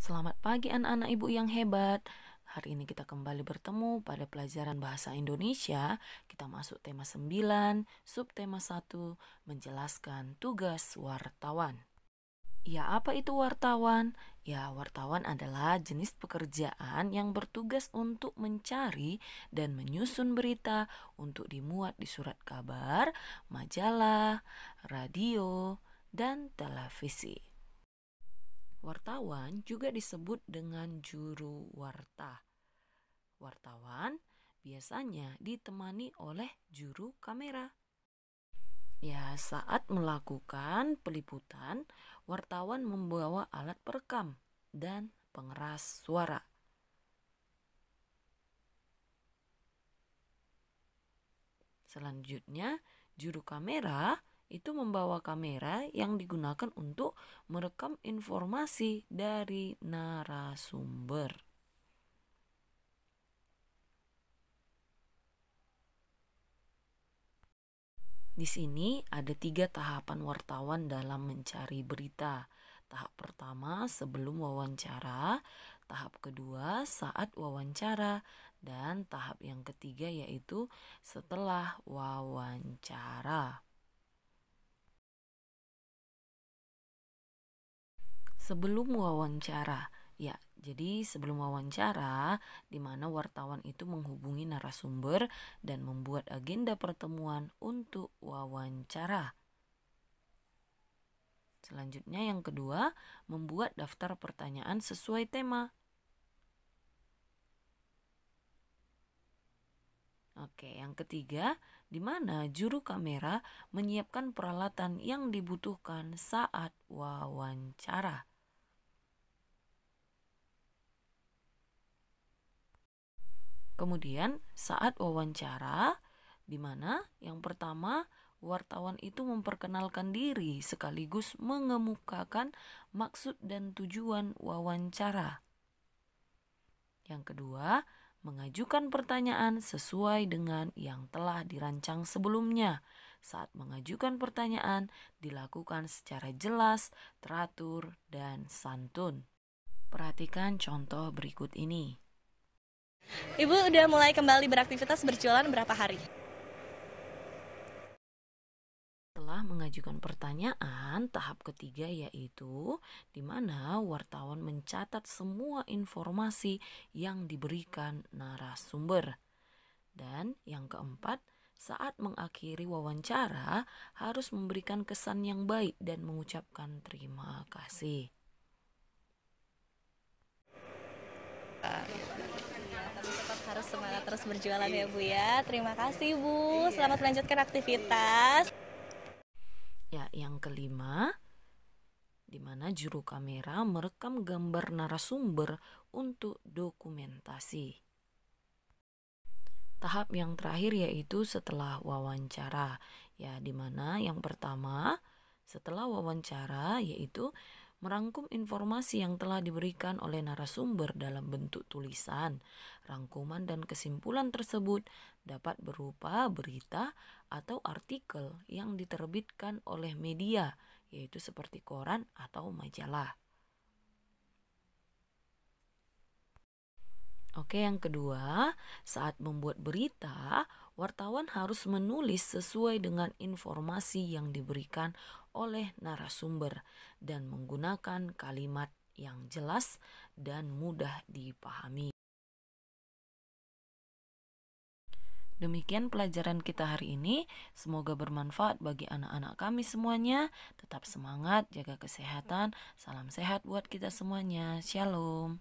Selamat pagi anak-anak ibu yang hebat. Hari ini kita kembali bertemu pada pelajaran bahasa Indonesia. Kita masuk tema 9, subtema 1, menjelaskan tugas wartawan. Ya, apa itu wartawan? Ya, wartawan adalah jenis pekerjaan yang bertugas untuk mencari dan menyusun berita untuk dimuat di surat kabar, majalah, radio, dan televisi. Wartawan juga disebut dengan juru warta. Wartawan biasanya ditemani oleh juru kamera. Ya, saat melakukan peliputan, wartawan membawa alat perekam dan pengeras suara. Selanjutnya, juru kamera itu membawa kamera yang digunakan untuk merekam informasi dari narasumber. Di sini ada 3 tahapan wartawan dalam mencari berita. Tahap pertama sebelum wawancara, tahap kedua saat wawancara, dan tahap yang ketiga yaitu setelah wawancara. Sebelum wawancara, ya, jadi sebelum wawancara, di mana wartawan itu menghubungi narasumber dan membuat agenda pertemuan untuk wawancara. Selanjutnya yang kedua, membuat daftar pertanyaan sesuai tema. Oke, yang ketiga, di mana juru kamera menyiapkan peralatan yang dibutuhkan saat wawancara. Kemudian saat wawancara, di mana yang pertama wartawan itu memperkenalkan diri sekaligus mengemukakan maksud dan tujuan wawancara. Yang kedua, mengajukan pertanyaan sesuai dengan yang telah dirancang sebelumnya. Saat mengajukan pertanyaan, dilakukan secara jelas, teratur, dan santun. Perhatikan contoh berikut ini. Ibu udah mulai kembali beraktivitas berjualan berapa hari? Setelah mengajukan pertanyaan, tahap ketiga yaitu di mana wartawan mencatat semua informasi yang diberikan narasumber. Dan yang keempat, saat mengakhiri wawancara harus memberikan kesan yang baik dan mengucapkan terima kasih. Tapi tetap harus semangat terus berjualan ya Bu ya. Terima kasih Bu. Selamat melanjutkan aktivitas. Ya, yang kelima, di mana juru kamera merekam gambar narasumber untuk dokumentasi. Tahap yang terakhir yaitu setelah wawancara. Ya, di mana yang pertama setelah wawancara yaitu merangkum informasi yang telah diberikan oleh narasumber dalam bentuk tulisan. Rangkuman dan kesimpulan tersebut dapat berupa berita atau artikel yang diterbitkan oleh media, yaitu seperti koran atau majalah. Oke, yang kedua, saat membuat berita, wartawan harus menulis sesuai dengan informasi yang diberikan oleh narasumber dan menggunakan kalimat yang jelas dan mudah dipahami. Demikian pelajaran kita hari ini. Semoga bermanfaat bagi anak-anak kami semuanya. Tetap semangat, jaga kesehatan. Salam sehat buat kita semuanya. Shalom.